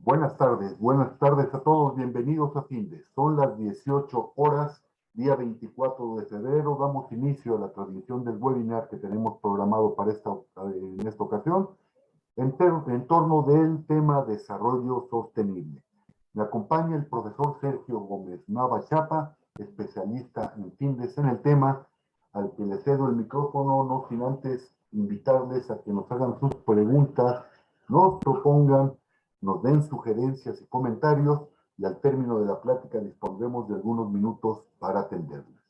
Buenas tardes a todos, bienvenidos a Findes. Son las 18 horas, día 24 de febrero. Damos inicio a la transmisión del webinar que tenemos programado para en esta ocasión, en torno del tema desarrollo sostenible. Me acompaña el profesor Sergio Gómez Nava Chapa, especialista en Findes en el tema, al que le cedo el micrófono, no sin antes invitarles a que nos hagan sus preguntas, nos propongan, nos den sugerencias y comentarios, y al término de la plática dispondremos de algunos minutos para atenderles.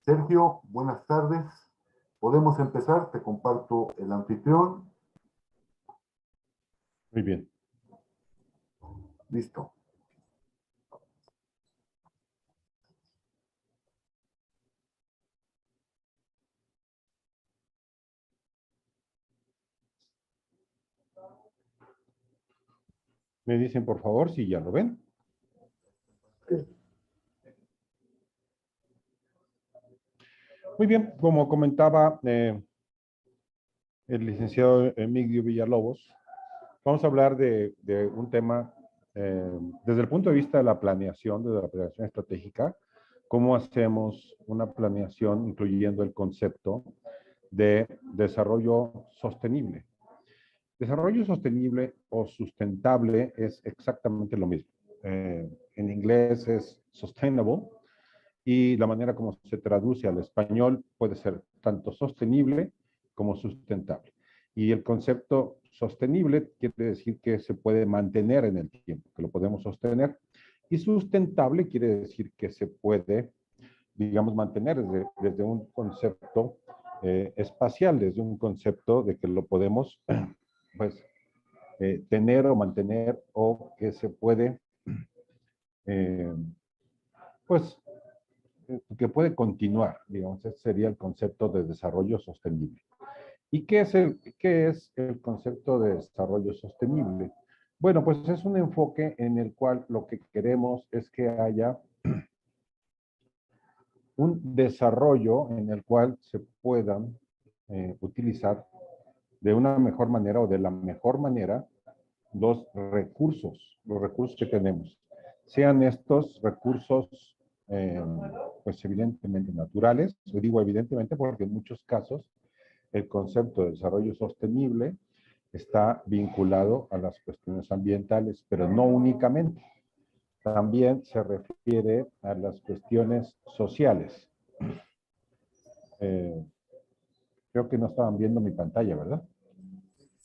Sergio, buenas tardes. Podemos empezar, te comparto el anfitrión. Muy bien. Listo. Me dicen, por favor, si ya lo ven. Muy bien, como comentaba el licenciado Emigdio Villalobos, vamos a hablar de un tema desde el punto de vista de la planeación, desde la planeación estratégica, cómo hacemos una planeación incluyendo el concepto de desarrollo sostenible. Desarrollo sostenible o sustentable es exactamente lo mismo. En inglés es sustainable y la manera como se traduce al español puede ser tanto sostenible como sustentable. Y el concepto sostenible quiere decir que se puede mantener en el tiempo, que lo podemos sostener. Y sustentable quiere decir que se puede, digamos, mantener desde un concepto espacial, desde un concepto de que lo podemos pues tener o mantener, o que se puede pues que puede continuar, digamos. Ese sería el concepto de desarrollo sostenible. ¿Y qué es el concepto de desarrollo sostenible? Bueno, pues es un enfoque en el cual lo que queremos es que haya un desarrollo en el cual se puedan utilizar de una mejor manera o de la mejor manera los recursos que tenemos. Sean estos recursos, pues evidentemente naturales. Yo digo evidentemente porque en muchos casos el concepto de desarrollo sostenible está vinculado a las cuestiones ambientales, pero no únicamente. También se refiere a las cuestiones sociales. Creo que no estaban viendo mi pantalla, ¿verdad?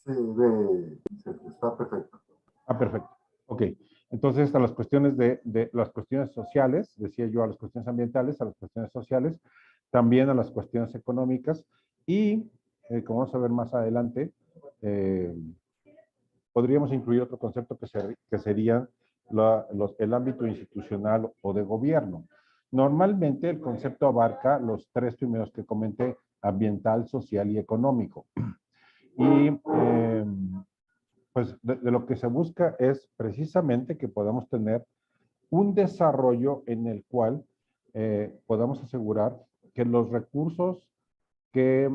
Está perfecto. Ah, perfecto. Ok. Entonces, a las cuestiones de las cuestiones sociales, decía yo, a las cuestiones ambientales, a las cuestiones sociales, también a las cuestiones económicas y, como vamos a ver más adelante, podríamos incluir otro concepto que sería el ámbito institucional o de gobierno. Normalmente el concepto abarca los tres primeros que comenté: ambiental, social y económico. Y pues de lo que se busca es precisamente que podamos tener un desarrollo en el cual podamos asegurar que los recursos que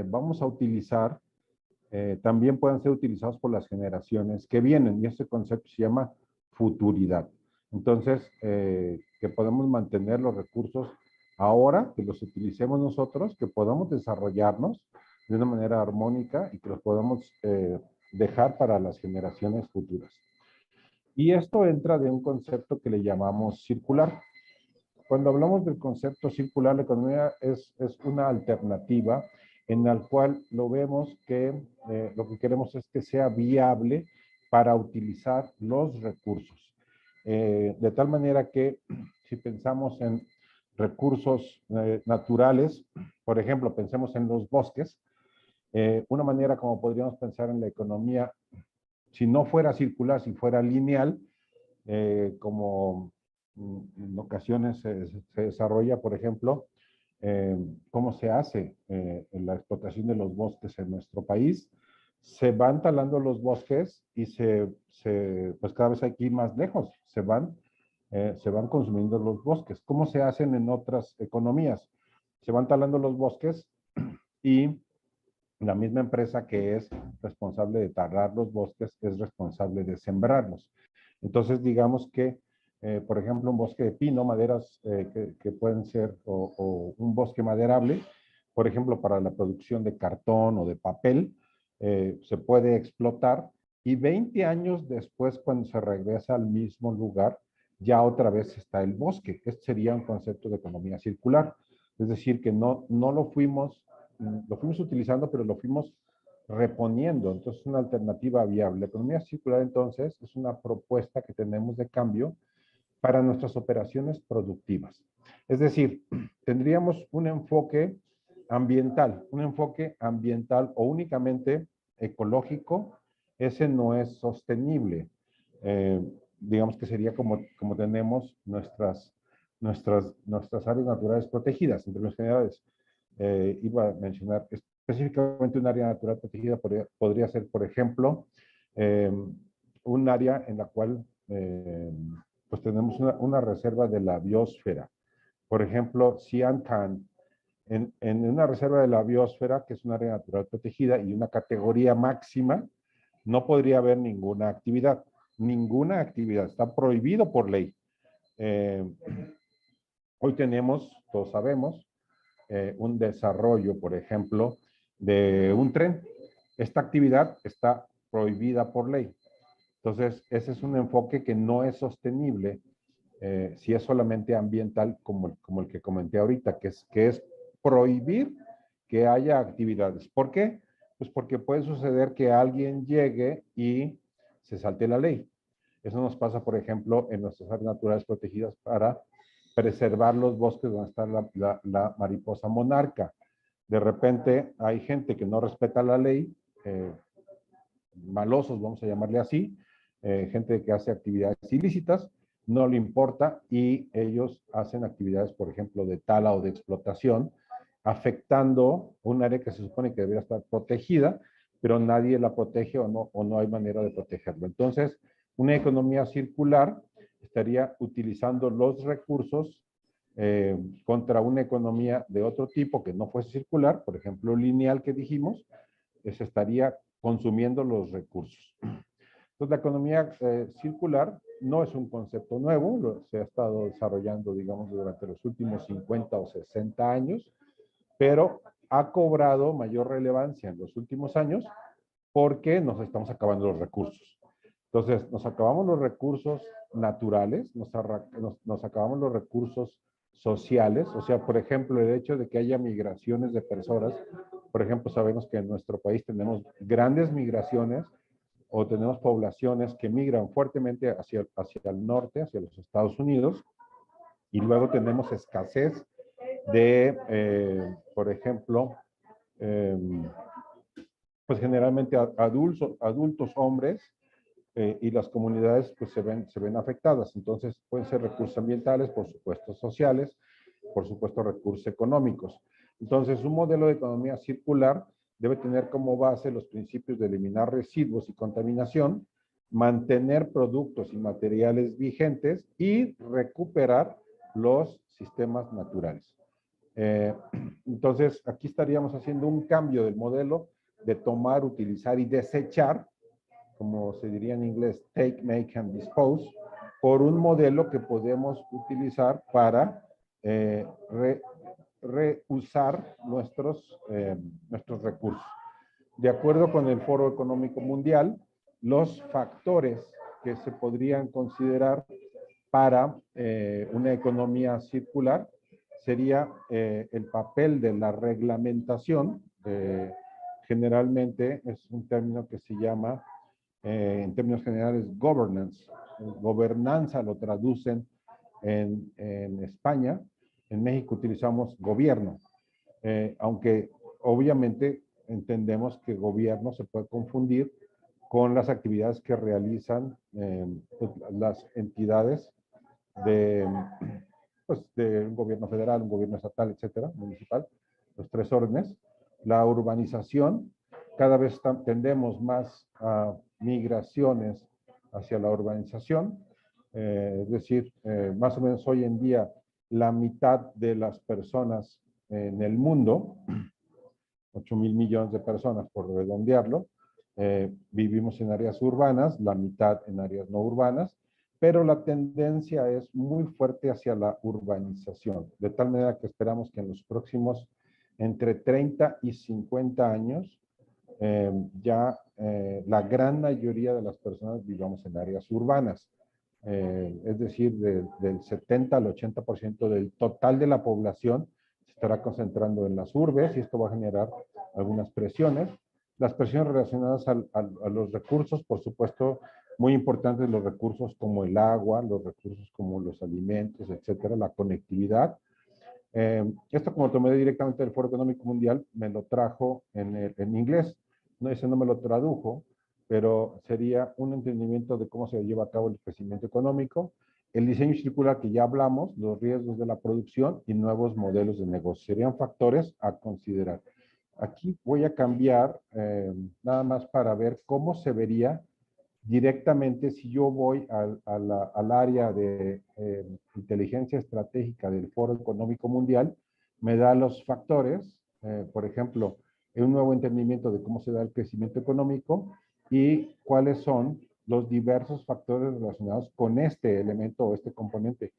vamos a utilizar también puedan ser utilizados por las generaciones que vienen. Y este concepto se llama futuridad. Entonces, que podamos mantener los recursos ahora, que los utilicemos nosotros, que podamos desarrollarnos de una manera armónica y que los podamos dejar para las generaciones futuras. Y esto entra de un concepto que le llamamos circular. Cuando hablamos del concepto circular, la economía es una alternativa en la cual lo vemos que lo que queremos es que sea viable para utilizar los recursos. De tal manera que si pensamos en recursos naturales, por ejemplo, pensemos en los bosques, una manera como podríamos pensar en la economía, si no fuera circular, si fuera lineal, como en ocasiones se desarrolla, por ejemplo, cómo se hace en la explotación de los bosques en nuestro país. Se van talando los bosques y pues cada vez hay que ir más lejos, se van consumiendo los bosques. ¿Cómo se hacen en otras economías? Se van talando los bosques y La misma empresa que es responsable de talar los bosques es responsable de sembrarlos. Entonces, digamos que, por ejemplo, un bosque de pino, maderas que pueden ser, o un bosque maderable, por ejemplo, para la producción de cartón o de papel, se puede explotar y 20 años después, cuando se regresa al mismo lugar, ya otra vez está el bosque. Este sería un concepto de economía circular. Es decir, que no lo fuimos utilizando, pero lo fuimos reponiendo. Entonces, es una alternativa viable. La economía circular, entonces, es una propuesta que tenemos de cambio para nuestras operaciones productivas. Es decir, tendríamos un enfoque ambiental o únicamente ecológico. Ese no es sostenible. Digamos que sería como tenemos nuestras áreas naturales protegidas, en términos generales. Iba a mencionar específicamente un área natural protegida, podría ser, por ejemplo, un área en la cual pues tenemos una reserva de la biosfera. Por ejemplo, Siantan, en una reserva de la biosfera, que es un área natural protegida y una categoría máxima, no podría haber ninguna actividad. Ninguna actividad. Está prohibido por ley. Hoy tenemos, todos sabemos, un desarrollo, por ejemplo, de un tren. Esta actividad está prohibida por ley. Entonces, ese es un enfoque que no es sostenible si es solamente ambiental, como el que comenté ahorita, que es prohibir que haya actividades. ¿Por qué? Pues porque puede suceder que alguien llegue y se salte la ley. Eso nos pasa, por ejemplo, en nuestras áreas naturales protegidas para preservar los bosques donde está la mariposa monarca. De repente hay gente que no respeta la ley, malosos, vamos a llamarle así, gente que hace actividades ilícitas, no le importa y ellos hacen actividades, por ejemplo, de tala o de explotación, afectando un área que se supone que debería estar protegida, pero nadie la protege o no hay manera de protegerlo. Entonces, una economía circular estaría utilizando los recursos contra una economía de otro tipo que no fuese circular, por ejemplo, lineal que dijimos, se estaría consumiendo los recursos. Entonces, la economía circular no es un concepto nuevo, se ha estado desarrollando, digamos, durante los últimos 50 o 60 años, pero ha cobrado mayor relevancia en los últimos años porque nos estamos acabando los recursos. Entonces, nos acabamos los recursos naturales, nos acabamos los recursos sociales, o sea, por ejemplo, el hecho de que haya migraciones de personas. Por ejemplo, sabemos que en nuestro país tenemos grandes migraciones o tenemos poblaciones que migran fuertemente hacia el norte, hacia los Estados Unidos, y luego tenemos escasez de, por ejemplo, pues generalmente adultos hombres, y las comunidades pues se ven afectadas. Entonces pueden ser recursos ambientales, por supuesto sociales, por supuesto recursos económicos. Entonces un modelo de economía circular debe tener como base los principios de eliminar residuos y contaminación, mantener productos y materiales vigentes y recuperar los sistemas naturales. Entonces aquí estaríamos haciendo un cambio del modelo de tomar, utilizar y desechar, como se diría en inglés, take, make and dispose, por un modelo que podemos utilizar para reusar nuestros recursos. De acuerdo con el Foro Económico Mundial, los factores que se podrían considerar para una economía circular sería el papel de la reglamentación. Generalmente es un término que se llama en términos generales, governance. Gobernanza lo traducen en España. En México utilizamos gobierno, aunque obviamente entendemos que gobierno se puede confundir con las actividades que realizan pues, las entidades de un gobierno federal, un gobierno estatal, etcétera, municipal, los tres órdenes. La urbanización, cada vez tendemos más a migraciones hacia la urbanización, es decir, más o menos hoy en día la mitad de las personas en el mundo 8,000 millones de personas, por redondearlo. Vivimos en áreas urbanas, la mitad en áreas no urbanas, pero la tendencia es muy fuerte hacia la urbanización, de tal manera que esperamos que en los próximos entre 30 y 50 años la gran mayoría de las personas vivamos en áreas urbanas. Es decir, del 70 al 80% del total de la población se estará concentrando en las urbes y esto va a generar algunas presiones. Las presiones relacionadas a los recursos, por supuesto, muy importantes los recursos como el agua, los recursos como los alimentos, etcétera, la conectividad. Esto, como tomé directamente del Foro Económico Mundial, me lo trajo en inglés. No, ese no me lo tradujo, pero sería un entendimiento de cómo se lleva a cabo el crecimiento económico, el diseño circular que ya hablamos, los riesgos de la producción y nuevos modelos de negocio. Serían factores a considerar. Aquí voy a cambiar nada más para ver cómo se vería directamente si yo voy al área de inteligencia estratégica del Foro Económico Mundial, me da los factores, por ejemplo, un nuevo entendimiento de cómo se da el crecimiento económico y cuáles son los diversos factores relacionados con este elemento o este componente.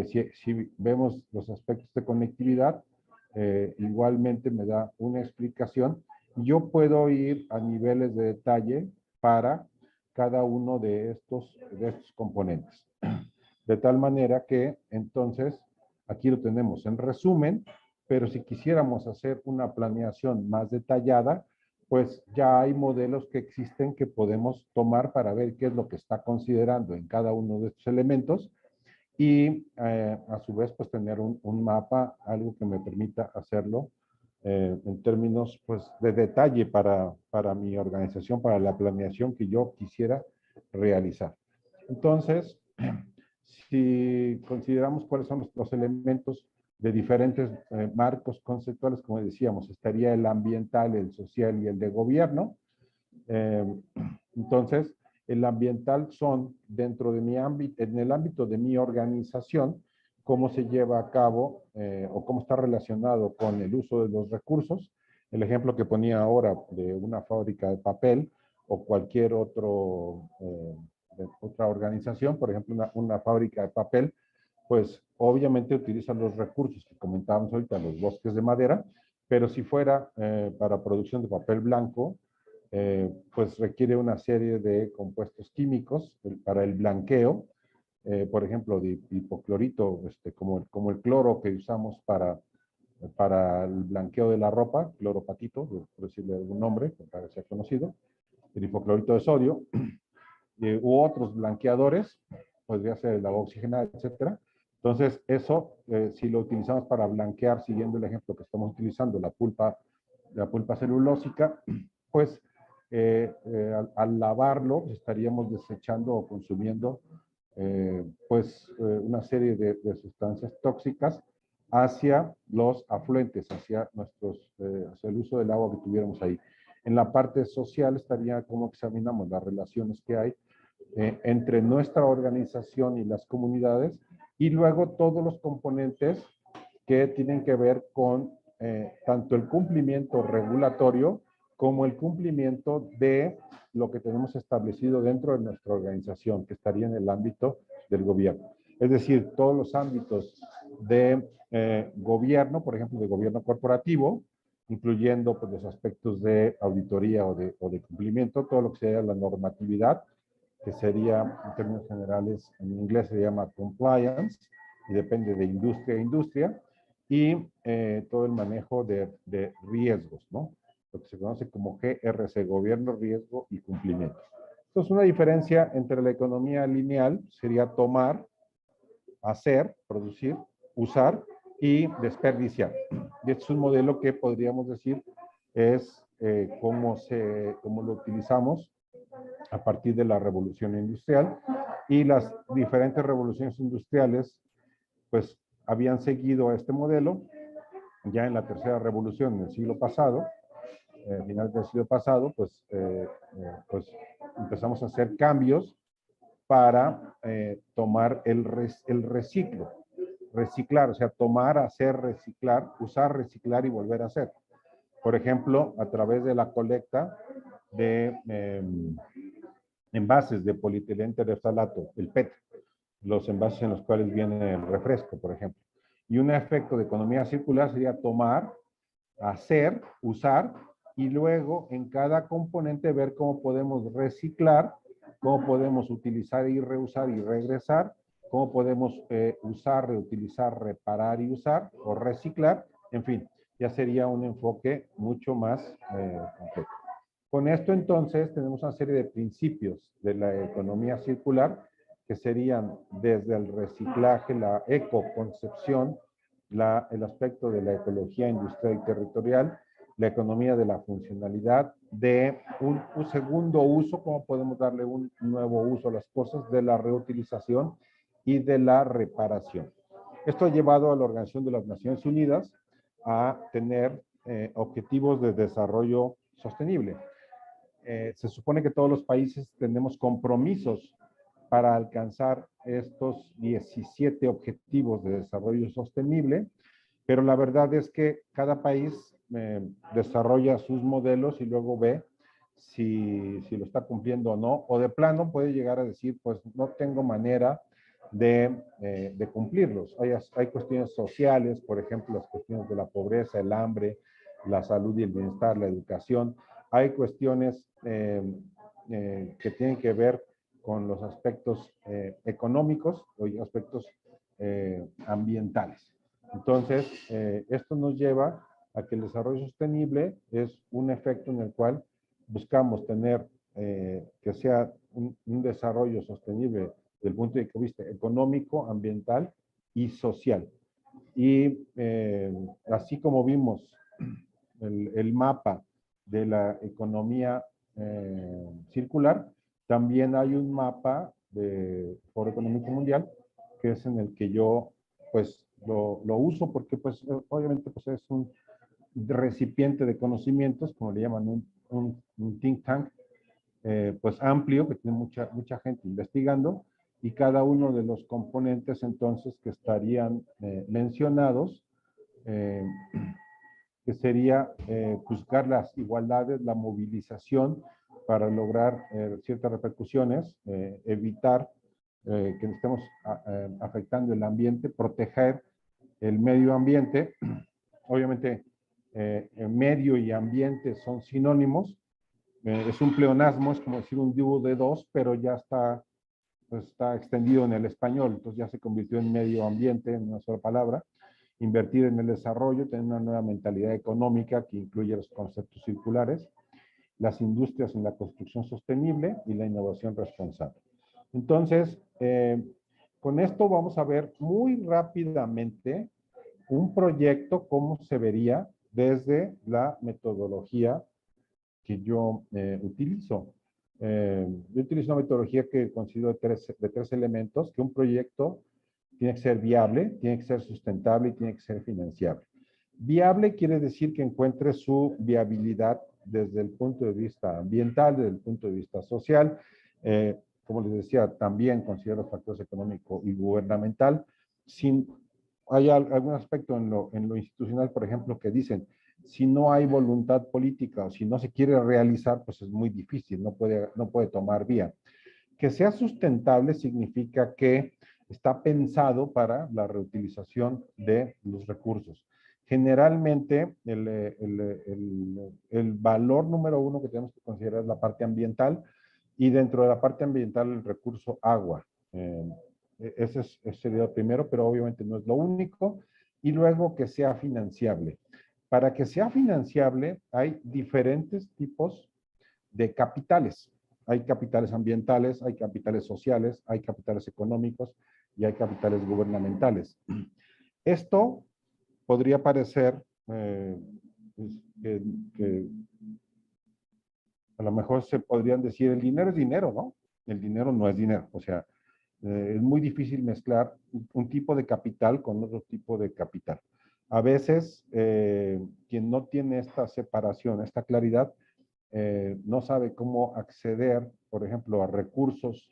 Si vemos los aspectos de conectividad, igualmente me da una explicación. Yo puedo ir a niveles de detalle para cada uno de estos componentes. De tal manera que, entonces, aquí lo tenemos en resumen, pero si quisiéramos hacer una planeación más detallada, pues ya hay modelos que existen que podemos tomar para ver qué es lo que está considerando en cada uno de estos elementos y a su vez pues tener un mapa, algo que me permita hacerlo en términos pues de detalle para mi organización, para la planeación que yo quisiera realizar. Entonces, si consideramos cuáles son los elementos de diferentes marcos conceptuales, como decíamos, estaría el ambiental, el social y el de gobierno. Entonces, el ambiental son dentro de mi ámbito, en el ámbito de mi organización, cómo se lleva a cabo o cómo está relacionado con el uso de los recursos. El ejemplo que ponía ahora de una fábrica de papel o cualquier otra organización, por ejemplo, una fábrica de papel, pues obviamente utilizan los recursos que comentábamos ahorita, los bosques de madera, pero si fuera para producción de papel blanco, pues requiere una serie de compuestos químicos para el blanqueo, por ejemplo, de hipoclorito, como el cloro que usamos para el blanqueo de la ropa, cloropatito, por decirle algún nombre, para que sea conocido, el hipoclorito de sodio, u otros blanqueadores, podría ser el agua oxigenada, etcétera. Entonces, eso, si lo utilizamos para blanquear, siguiendo el ejemplo que estamos utilizando, la pulpa celulósica, pues al lavarlo pues, estaríamos desechando o consumiendo una serie de sustancias tóxicas hacia los afluentes, hacia el uso del agua que tuviéramos ahí. En la parte social estaría cómo examinamos las relaciones que hay entre nuestra organización y las comunidades y luego todos los componentes que tienen que ver con tanto el cumplimiento regulatorio como el cumplimiento de lo que tenemos establecido dentro de nuestra organización, que estaría en el ámbito del gobierno. Es decir, todos los ámbitos de gobierno, por ejemplo, de gobierno corporativo, incluyendo pues, los aspectos de auditoría o de cumplimiento, todo lo que sea la normatividad, que sería, en términos generales, en inglés se llama compliance, y depende de industria a industria, y todo el manejo de riesgos, ¿no? Lo que se conoce como GRC, gobierno, riesgo y cumplimiento. Entonces, una diferencia entre la economía lineal sería tomar, hacer, producir, usar y desperdiciar. Y este es un modelo que podríamos decir es cómo lo utilizamos a partir de la revolución industrial y las diferentes revoluciones industriales pues habían seguido este modelo ya en la tercera revolución en el siglo pasado, final del siglo pasado, pues empezamos a hacer cambios para tomar el reciclar, o sea, tomar, hacer, reciclar, usar, reciclar y volver a hacer. por ejemplo, a través de la colecta de envases de polietileno tereftalato, el PET, los envases en los cuales viene el refresco, por ejemplo. Y un efecto de economía circular sería tomar, hacer, usar, y luego en cada componente ver cómo podemos reciclar, cómo podemos utilizar y reusar y regresar, cómo podemos usar, reutilizar, reparar y usar, o reciclar, en fin, ya sería un enfoque mucho más completo. Con esto entonces tenemos una serie de principios de la economía circular que serían desde el reciclaje, la ecoconcepción, el aspecto de la ecología industrial y territorial, la economía de la funcionalidad, de un segundo uso, cómo podemos darle un nuevo uso a las cosas, de la reutilización y de la reparación. Esto ha llevado a la Organización de las Naciones Unidas a tener objetivos de desarrollo sostenible. Se supone que todos los países tenemos compromisos para alcanzar estos 17 objetivos de desarrollo sostenible, pero la verdad es que cada país desarrolla sus modelos y luego ve si lo está cumpliendo o no, o de plano puede llegar a decir, pues no tengo manera de cumplirlos. Hay cuestiones sociales, por ejemplo, las cuestiones de la pobreza, el hambre, la salud y el bienestar, la educación. Hay cuestiones que tienen que ver con los aspectos económicos o aspectos ambientales. Entonces, esto nos lleva a que el desarrollo sostenible es un efecto en el cual buscamos tener que sea un desarrollo sostenible desde el punto de vista económico, ambiental y social. Y así como vimos el mapa de la economía circular, también hay un mapa del Foro Económico Mundial, que es en el que yo pues lo uso porque pues obviamente pues es un recipiente de conocimientos, como le llaman un think tank, pues amplio, que tiene mucha gente investigando, y cada uno de los componentes entonces que estarían mencionados, que sería buscar las igualdades, la movilización para lograr ciertas repercusiones, evitar que estemos afectando el ambiente, proteger el medio ambiente. Obviamente, medio y ambiente son sinónimos. Es un pleonasmo, es como decir un dúo de dos, pero ya está extendido en el español, entonces ya se convirtió en medio ambiente, en una sola palabra. Invertir en el desarrollo, tener una nueva mentalidad económica que incluye los conceptos circulares, las industrias en la construcción sostenible y la innovación responsable. Entonces, con esto vamos a ver muy rápidamente un proyecto, cómo se vería desde la metodología que yo utilizo. Yo utilizo una metodología que considero de tres elementos, que un proyecto tiene que ser viable, tiene que ser sustentable y tiene que ser financiable. Viable quiere decir que encuentre su viabilidad desde el punto de vista ambiental, desde el punto de vista social. Como les decía, también considero factores económico y gubernamental. Hay algún aspecto en lo institucional, por ejemplo, que dicen, si no hay voluntad política o si no se quiere realizar, pues es muy difícil, no puede tomar vía. Que sea sustentable significa que está pensado para la reutilización de los recursos. Generalmente, el valor número uno que tenemos que considerar es la parte ambiental, y dentro de la parte ambiental el recurso agua. Ese sería el primero, pero obviamente no es lo único. Y luego que sea financiable. Para que sea financiable hay diferentes tipos de capitales. Hay capitales ambientales, hay capitales sociales, hay capitales económicos y hay capitales gubernamentales. Esto podría parecer que a lo mejor se podrían decir, el dinero es dinero, ¿no? El dinero no es dinero. O sea, es muy difícil mezclar un tipo de capital con otro tipo de capital. A veces, quien no tiene esta separación, esta claridad, no sabe cómo acceder, por ejemplo, a recursos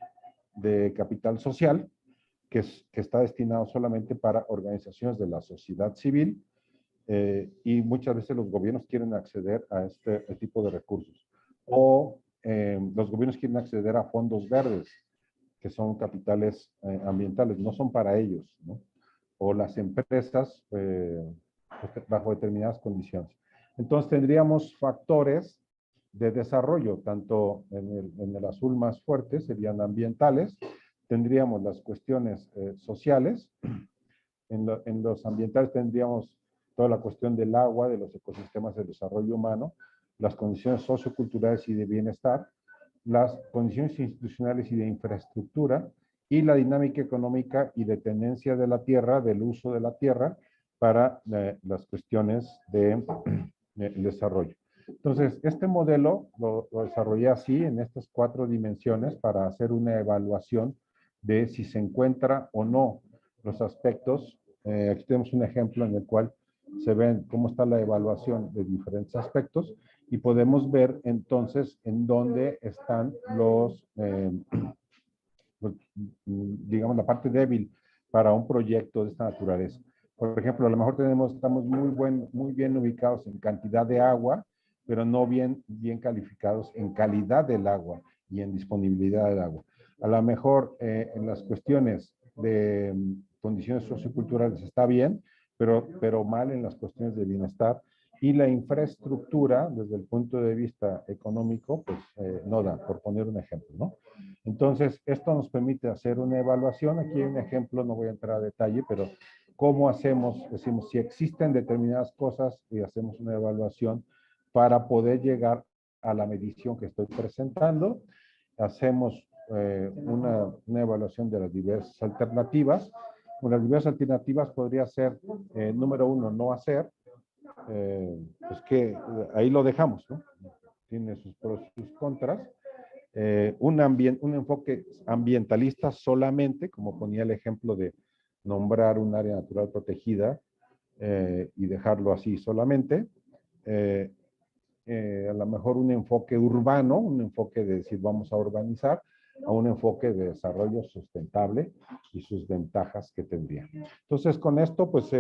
de capital social, que está destinado solamente para organizaciones de la sociedad civil, y muchas veces los gobiernos quieren acceder a este tipo de recursos. O los gobiernos quieren acceder a fondos verdes, que son capitales ambientales, no son para ellos, ¿no? O las empresas bajo determinadas condiciones. Entonces tendríamos factores de desarrollo, tanto en el azul más fuerte serían ambientales, tendríamos las cuestiones sociales, en los ambientales tendríamos toda la cuestión del agua, de los ecosistemas de desarrollo humano, las condiciones socioculturales y de bienestar, las condiciones institucionales y de infraestructura, y la dinámica económica y de tendencia de la tierra, del uso de la tierra, para las cuestiones de desarrollo. Entonces, este modelo lo desarrollé así, en estas 4 dimensiones, para hacer una evaluación de si se encuentra o no los aspectos. Aquí tenemos un ejemplo en el cual se ven cómo está la evaluación de diferentes aspectos y podemos ver entonces en dónde están los, digamos, la parte débil para un proyecto de esta naturaleza. Por ejemplo, a lo mejor estamos muy bien ubicados en cantidad de agua, pero no bien calificados en calidad del agua y en disponibilidad del agua. A lo mejor en las cuestiones de condiciones socioculturales está bien, pero mal en las cuestiones de bienestar, y la infraestructura desde el punto de vista económico, pues no da, por poner un ejemplo, ¿no? Entonces, esto nos permite hacer una evaluación. Aquí hay un ejemplo, no voy a entrar a detalle, pero ¿cómo hacemos? Decimos, si existen determinadas cosas y hacemos una evaluación para poder llegar a la medición que estoy presentando. Hacemos una evaluación de las diversas alternativas. Las diversas alternativas podría ser, número 1, no hacer, pues que ahí lo dejamos, ¿no? Tiene sus pros y sus contras. Un enfoque ambientalista solamente, como ponía el ejemplo de nombrar un área natural protegida y dejarlo así solamente. A lo mejor un enfoque urbano, un enfoque de decir vamos a urbanizar, a un enfoque de desarrollo sustentable y sus ventajas que tendría. Entonces, con esto, pues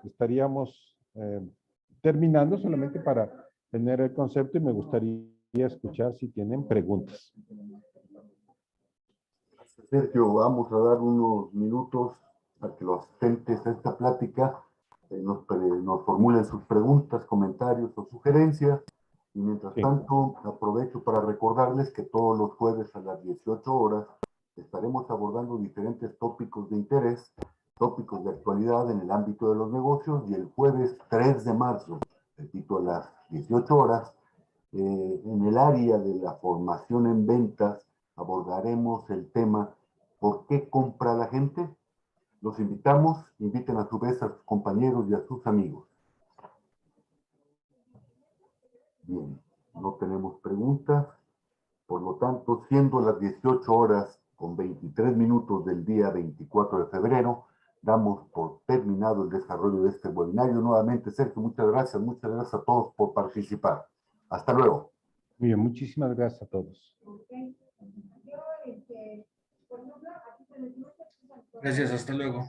estaríamos terminando, solamente para tener el concepto, y me gustaría escuchar si tienen preguntas. Sergio, vamos a dar unos minutos para que los asistentes a esta plática nos formulen sus preguntas, comentarios o sugerencias. Y mientras tanto, aprovecho para recordarles que todos los jueves a las 18 horas estaremos abordando diferentes tópicos de interés, tópicos de actualidad en el ámbito de los negocios, y el jueves 3 de marzo, repito, a las 18 horas, en el área de la formación en ventas, abordaremos el tema ¿por qué compra la gente? Los invitamos, inviten a su vez a sus compañeros y a sus amigos. Bien, no tenemos preguntas, por lo tanto, siendo las 18 horas con 23 minutos del día 24 de febrero, damos por terminado el desarrollo de este webinario. Nuevamente, Sergio, muchas gracias a todos por participar. Hasta luego. Muy bien, muchísimas gracias a todos. Gracias, hasta luego.